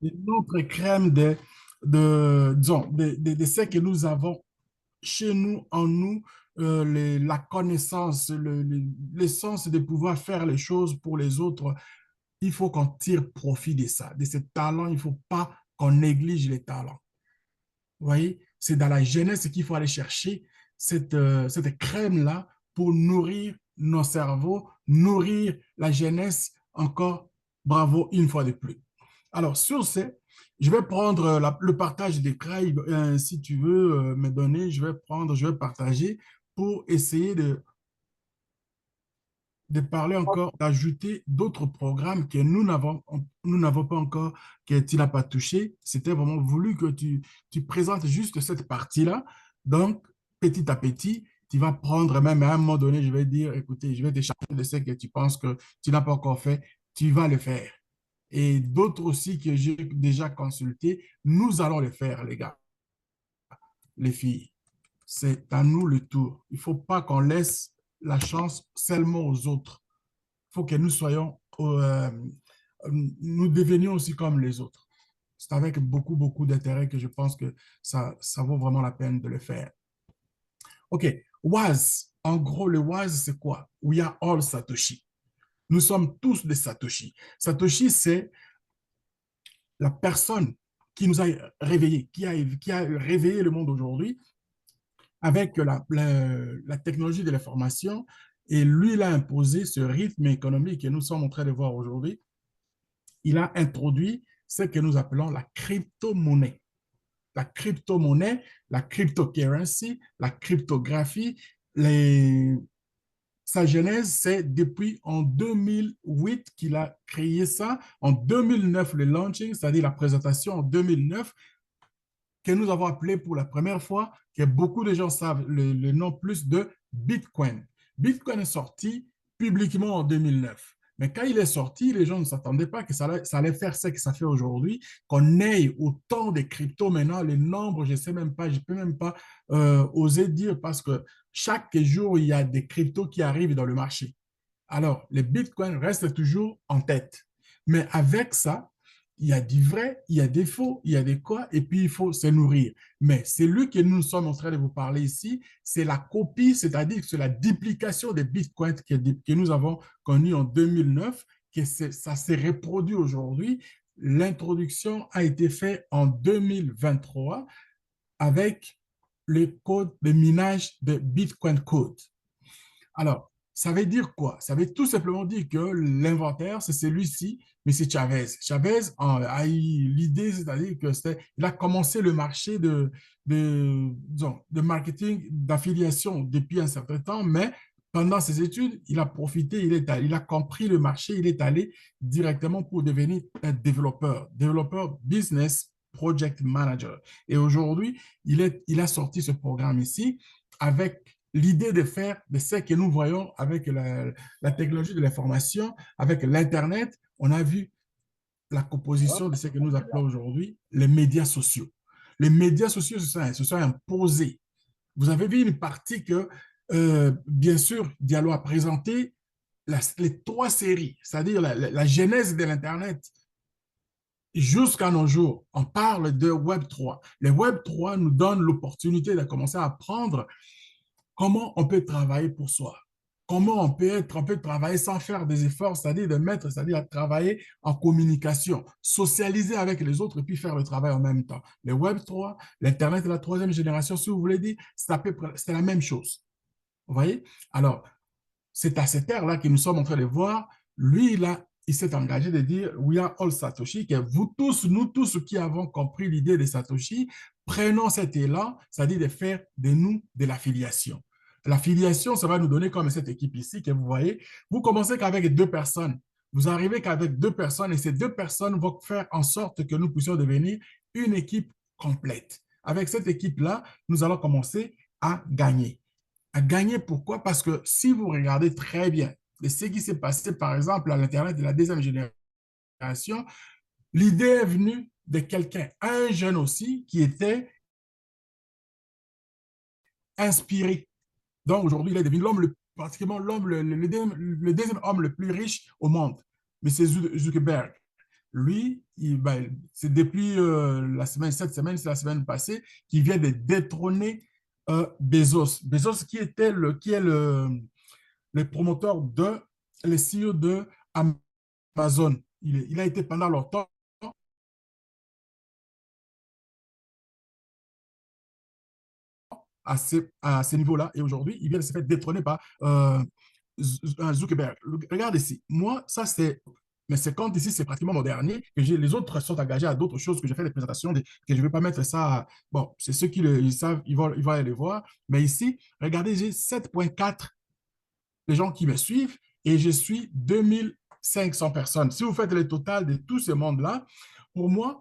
une autre crème disons, de ce que nous avons chez nous, en nous, la connaissance, l'essence de pouvoir faire les choses pour les autres. Il faut qu'on tire profit de ça, de ces talents. Il ne faut pas qu'on néglige les talents. Vous voyez, c'est dans la jeunesse qu'il faut aller chercher cette crème-là pour nourrir nos cerveaux, nourrir la jeunesse encore. Bravo une fois de plus. Alors, sur ce, je vais prendre le partage d'écran, si tu veux me donner, je vais partager pour essayer de parler encore, d'ajouter d'autres programmes que nous n'avons pas encore, que tu n'as pas touché. C'était vraiment voulu que tu présentes juste cette partie-là. Donc, petit à petit, tu vas prendre, même à un moment donné, je vais dire, écoutez, je vais te charger de ce que tu penses que tu n'as pas encore fait, tu vas le faire. Et d'autres aussi que j'ai déjà consultés, nous allons le faire, les gars, les filles. C'est à nous le tour. Il ne faut pas qu'on laisse la chance seulement aux autres. Il faut que nous soyons, nous devenions aussi comme les autres. C'est avec beaucoup, beaucoup d'intérêt que je pense que ça vaut vraiment la peine de le faire. OK. WAS. En gros, le WAS, c'est quoi? We are all Satoshi. Nous sommes tous des Satoshi. Satoshi, c'est la personne qui nous a réveillés, qui a réveillé le monde aujourd'hui avec la technologie de l'information. Et lui, il a imposé ce rythme économique que nous sommes en train de voir aujourd'hui. Il a introduit ce que nous appelons la crypto-monnaie. La crypto-monnaie, la cryptocurrency, la cryptographie, sa genèse, c'est depuis en 2008 qu'il a créé ça. En 2009, le launching, c'est-à-dire la présentation en 2009, que nous avons appelé pour la première fois, que beaucoup de gens savent le nom plus de Bitcoin. Bitcoin est sorti publiquement en 2009. Mais quand il est sorti, les gens ne s'attendaient pas que ça allait faire ce que ça fait aujourd'hui, qu'on ait autant de cryptos maintenant. Les nombres, je ne sais même pas, je ne peux même pas oser dire parce que chaque jour, il y a des cryptos qui arrivent dans le marché. Alors, le Bitcoin reste toujours en tête. Mais avec ça, il y a du vrai, il y a des faux, il y a des quoi, et puis il faut se nourrir. Mais celui que nous sommes en train de vous parler ici, c'est la copie, c'est-à-dire que c'est la duplication des bitcoins que nous avons connus en 2009, que ça s'est reproduit aujourd'hui. L'introduction a été faite en 2023 avec le code de minage de Bitcoin Code. Alors, ça veut dire quoi? Ça veut tout simplement dire que l'inventaire, c'est celui-ci, mais c'est Chavez. Chavez a eu l'idée, c'est-à-dire que il a commencé le marché disons, de marketing d'affiliation depuis un certain temps, mais pendant ses études, il a profité, il a compris le marché, il est allé directement pour devenir un développeur business project manager. Et aujourd'hui, il a sorti ce programme ici avec l'idée de faire de ce que nous voyons avec la technologie de l'information, avec l'Internet. On a vu la composition de ce que nous appelons aujourd'hui les médias sociaux. Les médias sociaux se sont imposés. Vous avez vu une partie que, bien sûr, Diallo a présenté les trois séries, c'est-à-dire la genèse de l'Internet jusqu'à nos jours. On parle de Web 3. Le Web 3 nous donne l'opportunité de commencer à apprendre comment on peut travailler pour soi. Comment on peut travailler sans faire des efforts, c'est-à-dire c'est-à-dire travailler en communication, socialiser avec les autres et puis faire le travail en même temps. Le Web 3, l'Internet de la troisième génération, si vous voulez dire, c'est à peu près, c'est la même chose. Vous voyez? Alors, c'est à cette ère-là que nous sommes en train de voir. Lui, il s'est engagé de dire, we are all Satoshi, que vous tous, nous tous qui avons compris l'idée de Satoshi, prenons cet élan, c'est-à-dire de faire de nous de l'affiliation. L'affiliation, ça va nous donner comme cette équipe ici que vous voyez. Vous commencez qu'avec deux personnes. Vous arrivez qu'avec deux personnes et ces deux personnes vont faire en sorte que nous puissions devenir une équipe complète. Avec cette équipe-là, nous allons commencer à gagner. À gagner, pourquoi? Parce que si vous regardez très bien ce qui s'est passé, par exemple, à l'Internet de la deuxième génération, l'idée est venue de quelqu'un, un jeune aussi, qui était inspiré. Donc aujourd'hui, il est devenu pratiquement l'homme, le deuxième homme le plus riche au monde, M. Zuckerberg. lui, c'est depuis cette semaine, c'est la semaine passée, qu'il vient de détrôner Bezos. Bezos qui est le promoteur le CEO de Amazon. Il a été pendant longtemps à ce niveau-là et aujourd'hui, il vient de se faire détrôner par Zuckerberg. Regarde ici, moi, ça c'est mes 50 ici, c'est pratiquement mon dernier. Les autres sont engagés à d'autres choses que j'ai fait des présentations, que je ne vais pas mettre ça. Bon, c'est ceux qui ils savent, ils vont aller voir. Mais ici, regardez, j'ai 7,4 les gens qui me suivent et je suis 2500 personnes. Si vous faites le total de tout ce monde-là, pour moi,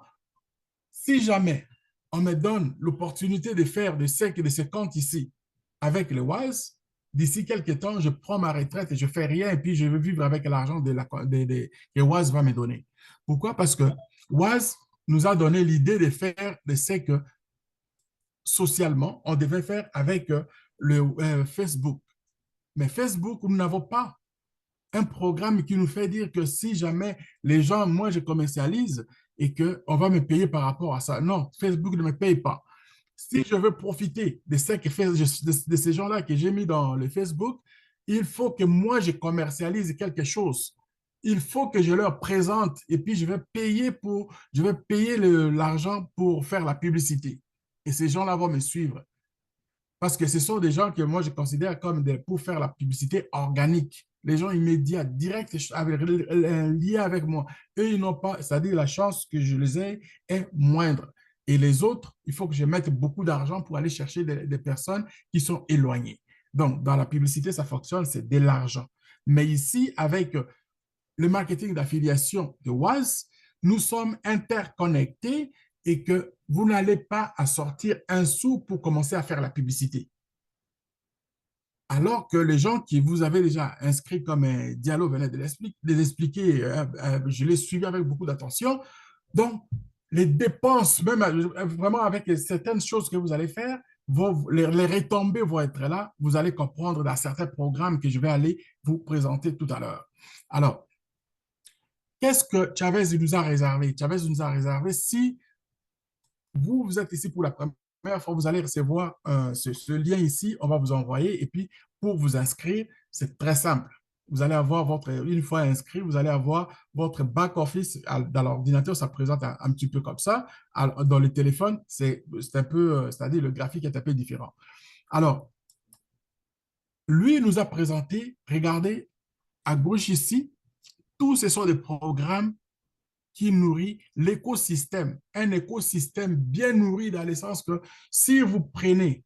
si jamais on me donne l'opportunité de faire de 5 et de 50 ici avec les Wise, d'ici quelques temps, je prends ma retraite et je ne fais rien et puis je vais vivre avec l'argent que Wise va me donner. Pourquoi? Parce que Wise nous a donné l'idée de faire de ce que socialement, on devait faire avec le Facebook. Mais Facebook, nous n'avons pas un programme qui nous fait dire que si jamais les gens, moi, je commercialise et qu'on va me payer par rapport à ça. Non, Facebook ne me paye pas. Si je veux profiter de, de ces gens-là que j'ai mis dans le Facebook, il faut que moi, je commercialise quelque chose. Il faut que je leur présente et puis je vais payer l'argent pour faire la publicité. Et ces gens-là vont me suivre. Parce que ce sont des gens que moi, je considère comme pour faire la publicité organique. Les gens immédiats, directs, liés avec moi. Eux, ils n'ont pas, c'est-à-dire la chance que je les ai est moindre. Et les autres, il faut que je mette beaucoup d'argent pour aller chercher des personnes qui sont éloignées. Donc, dans la publicité, ça fonctionne, c'est de l'argent. Mais ici, avec le marketing d'affiliation de Wise, nous sommes interconnectés et que vous n'allez pas à sortir un sou pour commencer à faire la publicité. Alors que les gens qui vous avez déjà inscrits comme un Diallo venait de l'expliquer, je l'ai suivi avec beaucoup d'attention. Donc, les dépenses, même vraiment avec certaines choses que vous allez faire, les retombées vont être là. Vous allez comprendre dans certains programmes que je vais aller vous présenter tout à l'heure. Alors, qu'est-ce que Chavez nous a réservé? Chavez nous a réservé, si vous êtes ici pour la première fois, vous allez recevoir ce lien ici, on va vous envoyer. Et puis, pour vous inscrire, c'est très simple. Vous allez avoir une fois inscrit, vous allez avoir votre back-office dans l'ordinateur, ça présente un petit peu comme ça. Alors, dans le téléphone, c'est un peu, c'est-à-dire le graphique est un peu différent. Alors, lui nous a présenté, regardez, à gauche ici, tous ce sont des programmes qui nourrit l'écosystème. Un écosystème bien nourri dans le sens que si vous prenez,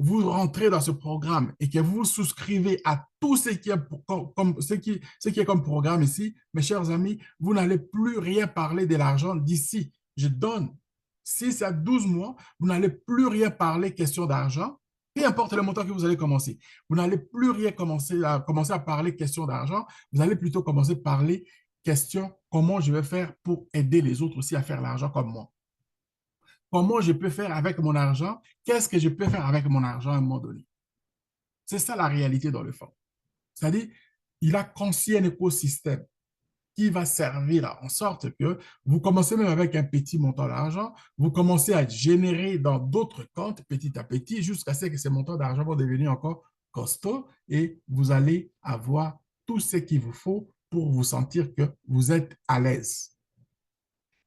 vous rentrez dans ce programme et que vous souscrivez à tout ce qui est ce qui est comme programme ici, mes chers amis, vous n'allez plus rien parler de l'argent d'ici. Je donne 6 à 12 mois, vous n'allez plus rien parler question d'argent, peu importe le montant que vous allez commencer. Vous n'allez plus rien commencer à parler question d'argent, vous allez plutôt commencer à parler question, comment je vais faire pour aider les autres aussi à faire l'argent comme moi? Comment je peux faire avec mon argent? Qu'est-ce que je peux faire avec mon argent à un moment donné? C'est ça la réalité dans le fond. C'est-à-dire, il a conçu un écosystème qui va servir en sorte que vous commencez même avec un petit montant d'argent, vous commencez à générer dans d'autres comptes petit à petit jusqu'à ce que ces montants d'argent vont devenir encore costauds et vous allez avoir tout ce qu'il vous faut pour vous sentir que vous êtes à l'aise.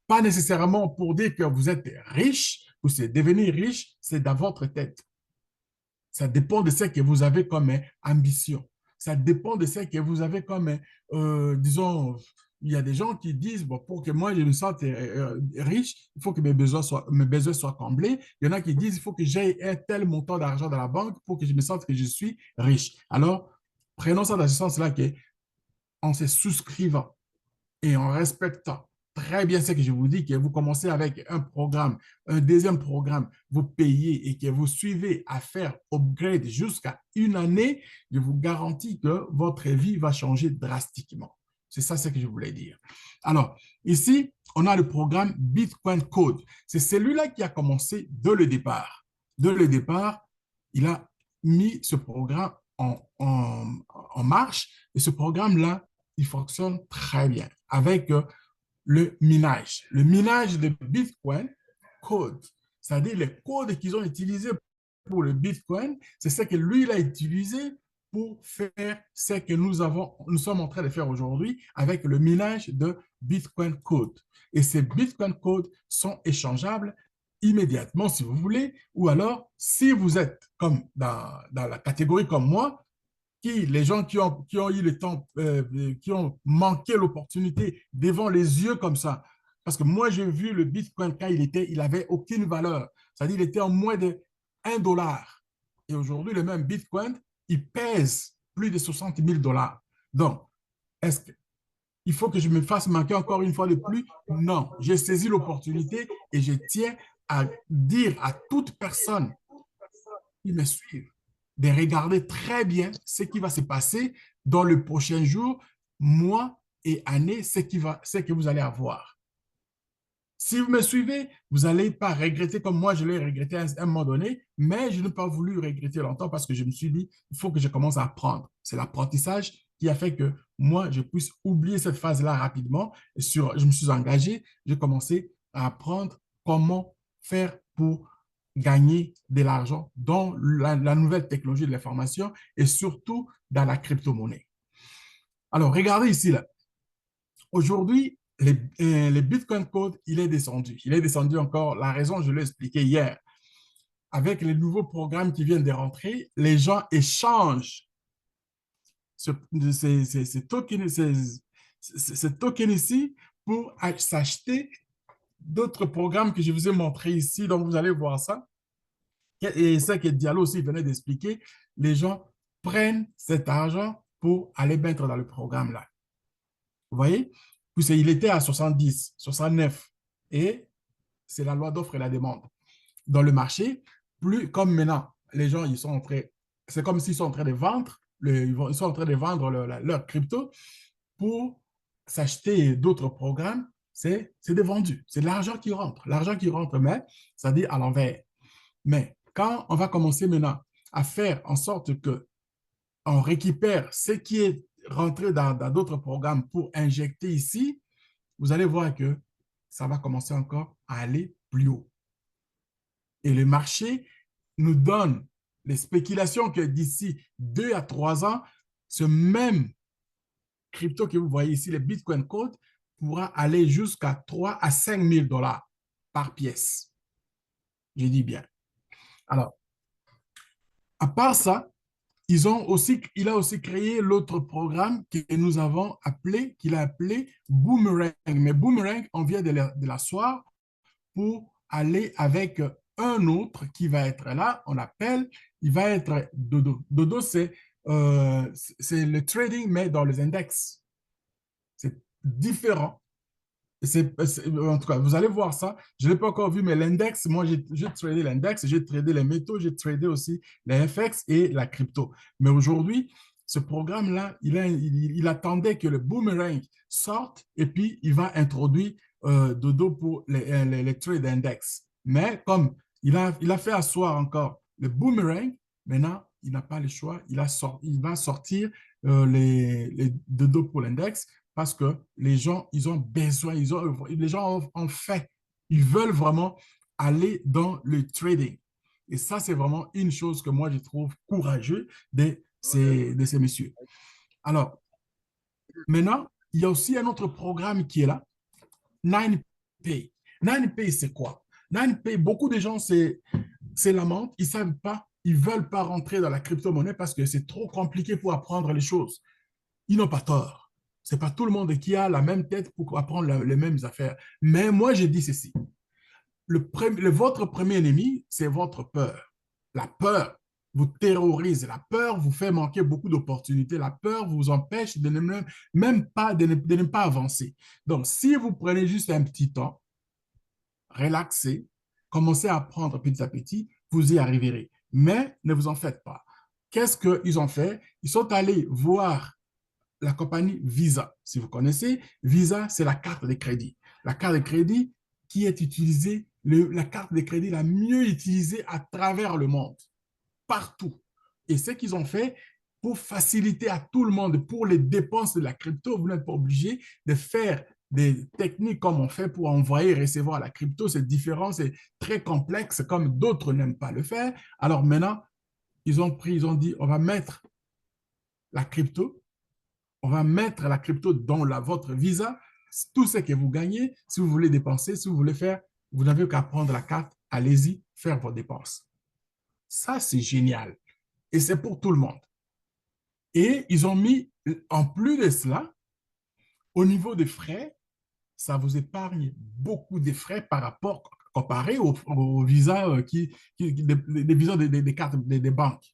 Pas nécessairement pour dire que vous êtes riche, ou c'est devenir riche, c'est dans votre tête. Ça dépend de ce que vous avez comme ambition. Ça dépend de ce que vous avez comme, disons, il y a des gens qui disent, bon, pour que moi je me sente riche, il faut que mes besoins soient comblés. Il y en a qui disent, il faut que j'aie un tel montant d'argent dans la banque pour que je me sente que je suis riche. Alors, prenons ça dans ce sens-là qu'en se souscrivant et en respectant très bien ce que je vous dis, que vous commencez avec un programme, un deuxième programme, vous payez et que vous suivez à faire upgrade jusqu'à une année, je vous garantis que votre vie va changer drastiquement. C'est ça ce que je voulais dire. Alors, ici, on a le programme Bitcoin Code. C'est celui-là qui a commencé dès le départ. Dès le départ, il a mis ce programme en marche et ce programme-là, il fonctionne très bien avec le minage. Le minage de Bitcoin code, c'est-à-dire les codes qu'ils ont utilisés pour le Bitcoin, c'est ce que lui, il a utilisé pour faire ce que nous sommes en train de faire aujourd'hui avec le minage de Bitcoin Code. Et ces Bitcoin Code sont échangeables immédiatement si vous voulez, ou alors si vous êtes comme dans la catégorie comme moi, les gens qui ont eu le temps, qui ont manqué l'opportunité devant les yeux comme ça. Parce que moi, j'ai vu le Bitcoin quand il avait aucune valeur. C'est-à-dire, il était en moins de 1 $. Et aujourd'hui, le même Bitcoin, il pèse plus de 60 000 $. Donc, est-ce qu'il faut que je me fasse manquer encore une fois de plus? Non, j'ai saisi l'opportunité et je tiens à dire à toute personne qui me suivent de regarder très bien ce qui va se passer dans le prochain jour, mois et années, ce que vous allez avoir. Si vous me suivez, vous n'allez pas regretter comme moi, je l'ai regretté à un moment donné, mais je n'ai pas voulu regretter longtemps parce que je me suis dit, il faut que je commence à apprendre. C'est l'apprentissage qui a fait que moi, je puisse oublier cette phase-là rapidement. Je me suis engagé, j'ai commencé à apprendre comment faire pour gagner de l'argent dans la nouvelle technologie de l'information et surtout dans la crypto-monnaie. Alors, regardez ici, là. Aujourd'hui, les Bitcoin Code, il est descendu. Il est descendu encore. La raison, je l'ai expliqué hier. Avec les nouveaux programmes qui viennent de rentrer, les gens échangent ces tokens, ces tokens ici pour s'acheter d'autres programmes que je vous ai montrés ici. Donc, vous allez voir ça. Et c'est que Diallo aussi venait d'expliquer. Les gens prennent cet argent pour aller mettre dans le programme là. Vous voyez? Puisqu'il était à 70, 69. Et c'est la loi d'offre et la demande. Dans le marché, plus comme maintenant, les gens, ils sont en train, c'est comme s'ils sont en train de vendre, ils sont en train de vendre leur crypto pour s'acheter d'autres programmes, c'est des vendus. C'est l'argent qui rentre. L'argent qui rentre, mais ça dit à l'envers. Mais quand on va commencer maintenant à faire en sorte que on récupère ce qui est rentré dans d'autres programmes pour injecter ici, vous allez voir que ça va commencer encore à aller plus haut. Et le marché nous donne les spéculations que d'ici 2 à 3 ans, ce même crypto que vous voyez ici, le Bitcoin Code, pourra aller jusqu'à 3 à 5 000 $ par pièce. Je dis bien. Alors, à part ça, il a aussi créé l'autre programme que nous avons appelé, qu'il a appelé Boomerang. Mais Boomerang, on vient de l'asseoir pour aller avec un autre qui va être là, il va être Dodo. Dodo, c'est le trading, mais dans les index. C'est différent. En tout cas, vous allez voir ça. Je ne l'ai pas encore vu, mais l'index, moi, j'ai tradé l'index, j'ai tradé les métaux, j'ai tradé aussi les FX et la crypto. Mais aujourd'hui, ce programme-là, il attendait que le boomerang sorte et puis il va introduire Dodo pour les trade index. Mais comme il a fait asseoir encore le boomerang, maintenant, il n'a pas le choix. Il va sortir les Dodo pour l'index parce que les gens, ils ont besoin, les gens ont fait, ils veulent vraiment aller dans le trading. Et ça, c'est vraiment une chose que moi, je trouve courageux de ces messieurs. Alors, maintenant, il y a aussi un autre programme qui est là, 9Pay. 9Pay, c'est quoi? 9Pay, beaucoup de gens se lamentent, ils ne savent pas, ils ne veulent pas rentrer dans la crypto-monnaie parce que c'est trop compliqué pour apprendre les choses. Ils n'ont pas tort. Ce n'est pas tout le monde qui a la même tête pour apprendre les mêmes affaires. Mais moi, je dis ceci. Votre premier ennemi, c'est votre peur. La peur vous terrorise. La peur vous fait manquer beaucoup d'opportunités. La peur vous empêche de de ne pas avancer. Donc, si vous prenez juste un petit temps, relaxez, commencez à apprendre petit à petit, vous y arriverez. Mais ne vous en faites pas. Qu'est-ce qu'ils ont fait? Ils sont allés voir la compagnie Visa. Si vous connaissez, Visa, c'est la carte de crédit. La carte de crédit qui est utilisée, la carte de crédit la mieux utilisée à travers le monde, partout. Et ce qu'ils ont fait, pour faciliter à tout le monde, pour les dépenses de la crypto, vous n'êtes pas obligé de faire des techniques comme on fait pour envoyer et recevoir la crypto. C'est différent, c'est très complexe, comme d'autres n'aiment pas le faire. Alors maintenant, ils ont dit, on va mettre la crypto, on va mettre la crypto dans votre Visa. Tout ce que vous gagnez, si vous voulez dépenser, si vous voulez faire, vous n'avez qu'à prendre la carte, allez-y, faire vos dépenses. Ça, c'est génial. Et c'est pour tout le monde. Et ils ont mis, en plus de cela, au niveau des frais, ça vous épargne beaucoup de frais par rapport, comparé aux visas des visas des cartes des banques.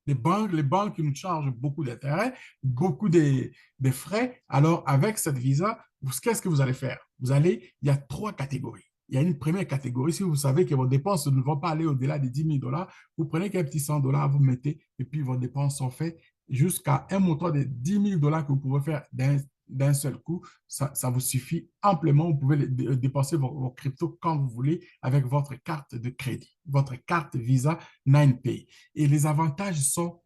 Les banques nous chargent beaucoup d'intérêts, beaucoup de frais. Alors, avec cette visa, qu'est-ce que vous allez faire? Il y a trois catégories. Il y a une première catégorie, si vous savez que vos dépenses ne vont pas aller au-delà de 10 000 dollars, vous prenez qu'un petit 100 dollars, vous mettez, et puis vos dépenses sont faites jusqu'à un montant de 10 000 dollars que vous pouvez faire d'un seul coup. Ça vous suffit amplement. Vous pouvez dépenser vos cryptos quand vous voulez avec votre carte de crédit, votre carte Visa 9Pay. Et les avantages sont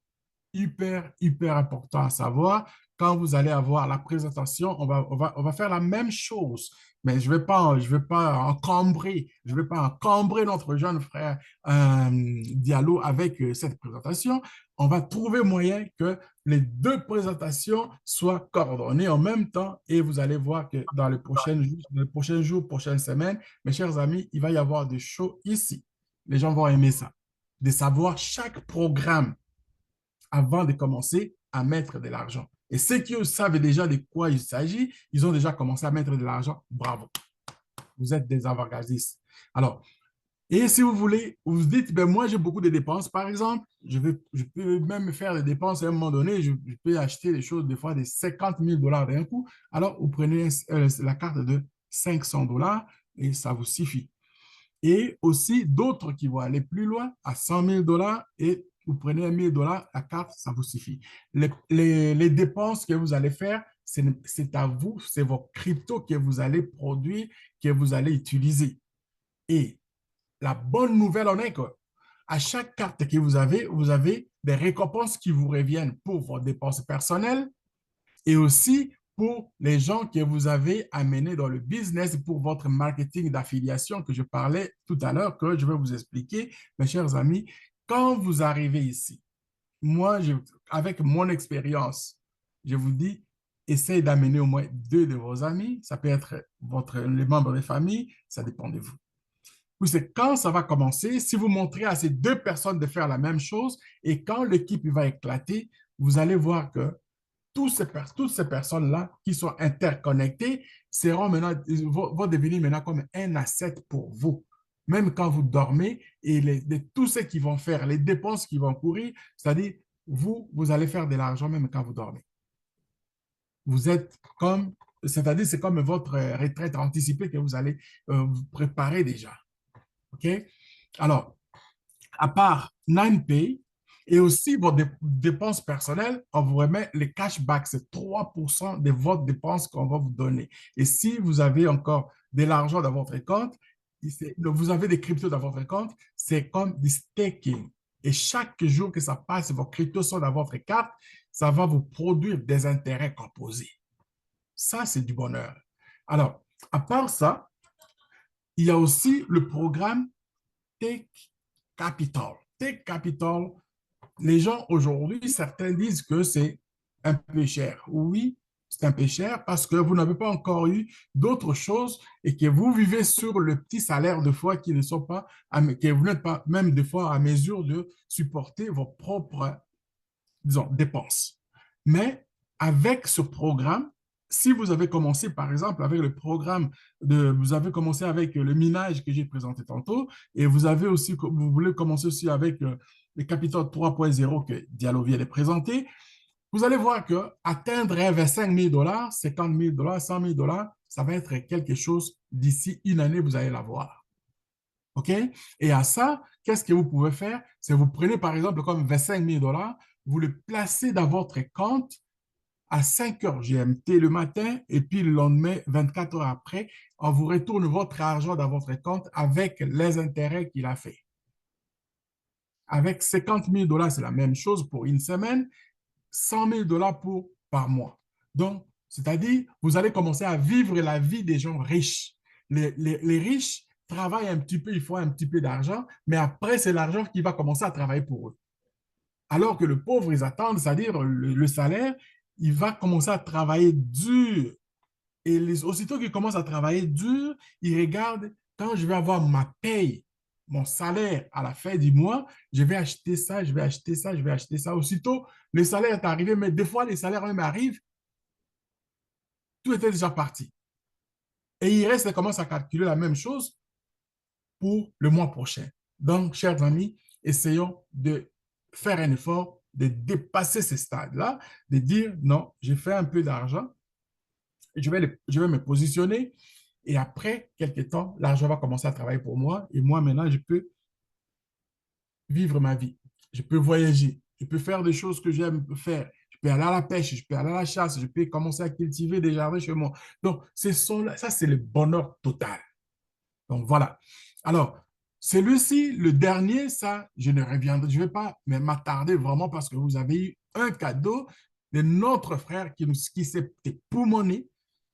hyper important à savoir. Quand vous allez avoir la présentation, on va faire la même chose, mais je vais pas encombrer notre jeune frère Diallo avec cette présentation. On va trouver moyen que les deux présentations soient coordonnées en même temps et vous allez voir que dans les prochains jours, prochaines semaines, mes chers amis, il va y avoir des shows ici. Les gens vont aimer ça, de savoir chaque programme avant de commencer à mettre de l'argent. Et ceux qui savent déjà de quoi il s'agit, ils ont déjà commencé à mettre de l'argent. Bravo, vous êtes des avant-gardistes. Alors, et si vous voulez, vous vous dites, ben moi j'ai beaucoup de dépenses, par exemple, je peux même faire des dépenses à un moment donné, je peux acheter des choses des fois de 50 000 dollars d'un coup. Alors, vous prenez la carte de 500 dollars et ça vous suffit. Et aussi d'autres qui vont aller plus loin à 100 000 dollars et vous prenez 1 000 dollars, la carte, ça vous suffit. Les dépenses que vous allez faire, c'est à vous, c'est vos cryptos que vous allez produire, que vous allez utiliser. Et la bonne nouvelle en est que à chaque carte que vous avez des récompenses qui vous reviennent pour vos dépenses personnelles et aussi pour les gens que vous avez amenés dans le business pour votre marketing d'affiliation que je parlais tout à l'heure, que je vais vous expliquer, mes chers amis. Quand vous arrivez ici, moi, avec mon expérience, je vous dis, essayez d'amener au moins deux de vos amis. Ça peut être les membres de famille, ça dépend de vous. Puis c'est quand ça va commencer, si vous montrez à ces deux personnes de faire la même chose et quand l'équipe va éclater, vous allez voir que toutes ces personnes-là qui sont interconnectées seront maintenant, vont devenir maintenant comme un asset pour vous. Même quand vous dormez et tous ceux qui vont faire les dépenses qui vont courir, c'est-à-dire vous allez faire de l'argent même quand vous dormez. Vous êtes comme, c'est-à-dire c'est comme votre retraite anticipée que vous allez vous préparer déjà. OK? Alors, à part 9Pay et aussi vos dépenses personnelles, on vous remet les cashbacks. C'est 3% de votre dépense qu'on va vous donner. Et si vous avez encore de l'argent dans votre compte, vous avez des cryptos dans votre compte, c'est comme du staking. Et chaque jour que ça passe, vos cryptos sont dans votre carte, ça va vous produire des intérêts composés. Ça, c'est du bonheur. Alors, à part ça, il y a aussi le programme Take Capital. Take Capital, les gens aujourd'hui, certains disent que c'est un peu cher. Oui, c'est un peu cher parce que vous n'avez pas encore eu d'autres choses et que vous vivez sur le petit salaire de fois qui ne sont pas, que vous n'êtes pas même des fois à mesure de supporter vos propres, disons, dépenses. Mais avec ce programme, si vous avez commencé, par exemple, avec le programme vous avez commencé avec le minage que j'ai présenté tantôt, et vous avez aussi, vous voulez commencer aussi avec le Capital 3.0 que Diallo vient de présenter, vous allez voir que atteindre 25 000 dollars, 50 000 dollars, 100 000 dollars, ça va être quelque chose d'ici une année, vous allez l'avoir. OK? Et à ça, qu'est-ce que vous pouvez faire? C'est vous prenez par exemple comme 25 000 dollars, vous le placez dans votre compte à 5 heures GMT le matin et puis le lendemain, 24 heures après, on vous retourne votre argent dans votre compte avec les intérêts qu'il a fait. Avec 50 000 dollars, c'est la même chose pour une semaine, 100 000 dollars par mois. Donc, C'est-à-dire, vous allez commencer à vivre la vie des gens riches. Les riches travaillent un petit peu, il faut un petit peu d'argent, mais après, c'est l'argent qui va commencer à travailler pour eux. Alors que le pauvre, ils attendent, c'est-à-dire le salaire, il va commencer à travailler dur. Et aussitôt qu'il commence à travailler dur, il regarde, quand je vais avoir ma paye, mon salaire à la fin du mois, je vais acheter ça, je vais acheter ça, je vais acheter ça. Aussitôt, le salaire est arrivé, mais des fois, les salaires même arrivent, tout était déjà parti. Et il reste et commence à calculer la même chose pour le mois prochain. Donc, chers amis, essayons de faire un effort, de dépasser ces stades-là, de dire non, j'ai fait un peu d'argent, je vais me positionner et après quelques temps, l'argent va commencer à travailler pour moi et moi maintenant, je peux vivre ma vie. Je peux voyager, je peux faire des choses que j'aime faire. Je peux aller à la pêche, je peux aller à la chasse, je peux commencer à cultiver des jardins chez moi. Donc, ça, c'est le bonheur total. Donc, voilà. Alors, celui-ci, le dernier, ça, je ne reviendrai, je ne vais pas m'attarder vraiment parce que vous avez eu un cadeau de notre frère qui s'est époumoné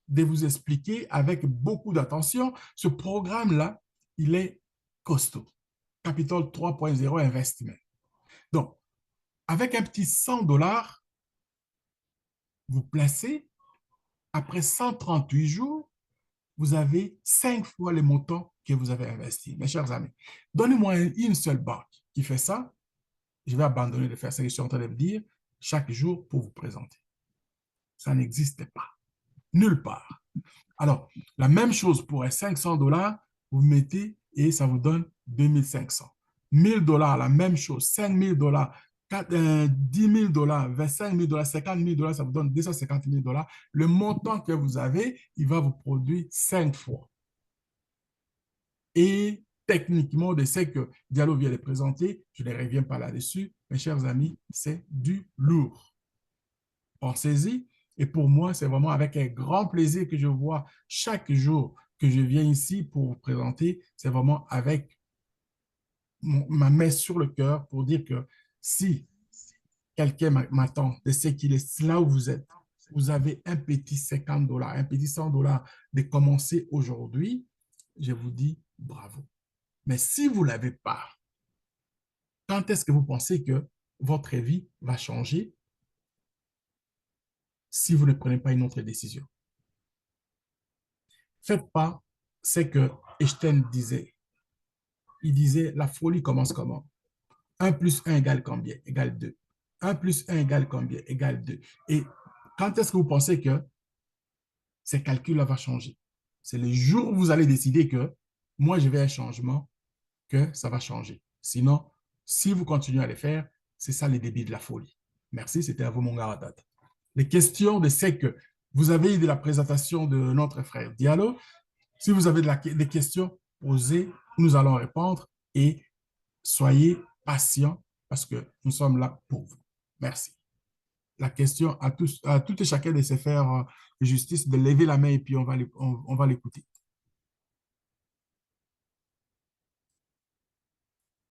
de vous expliquer avec beaucoup d'attention. Ce programme-là, il est costaud. Capital 3.0 Investment. Donc, avec un petit 100 $, vous placez, après 138 jours, vous avez 5 fois les montants que vous avez investis. Mes chers amis, donnez-moi une seule banque qui fait ça. Je vais abandonner de faire ce que je suis en train de vous dire chaque jour pour vous présenter. Ça n'existe pas. Nulle part. Alors, la même chose pour un 500 $, vous mettez et ça vous donne 2500. 1000 $, la même chose. 5000 $, 10 000 $, 25 000 $, 50 000 $, ça vous donne 250 000 $. Le montant que vous avez, il va vous produire 5 fois. Et techniquement, de ce que Diallo vient de présenter, je ne reviens pas là-dessus, mes chers amis, c'est du lourd. Pensez-y. Et pour moi, c'est vraiment avec un grand plaisir que je vois chaque jour que je viens ici pour vous présenter. C'est vraiment avec ma main sur le cœur pour dire que si quelqu'un m'attend de ce qu'il est là où vous êtes, vous avez un petit 50 $, un petit 100 $ de commencer aujourd'hui, je vous dis bravo. Mais si vous ne l'avez pas, quand est-ce que vous pensez que votre vie va changer si vous ne prenez pas une autre décision? Faites pas ce que Einstein disait. Il disait, la folie commence comment? 1 plus 1 égale combien? Égale 2. 1 plus 1 égale combien? Égale 2. Et quand est-ce que vous pensez que ces calculs-là vont changer? C'est le jour où vous allez décider que moi, je vais un changement, que ça va changer. Sinon, si vous continuez à les faire, c'est ça le début de la folie. Merci, c'était à vous, mon gars. Les questions de ce que vous avez eu de la présentation de notre frère Diallo. Si vous avez des questions, posez, nous allons répondre et soyez patients parce que nous sommes là pour vous. Merci. La question à tout et chacun de se faire justice, de lever la main et puis on va l'écouter.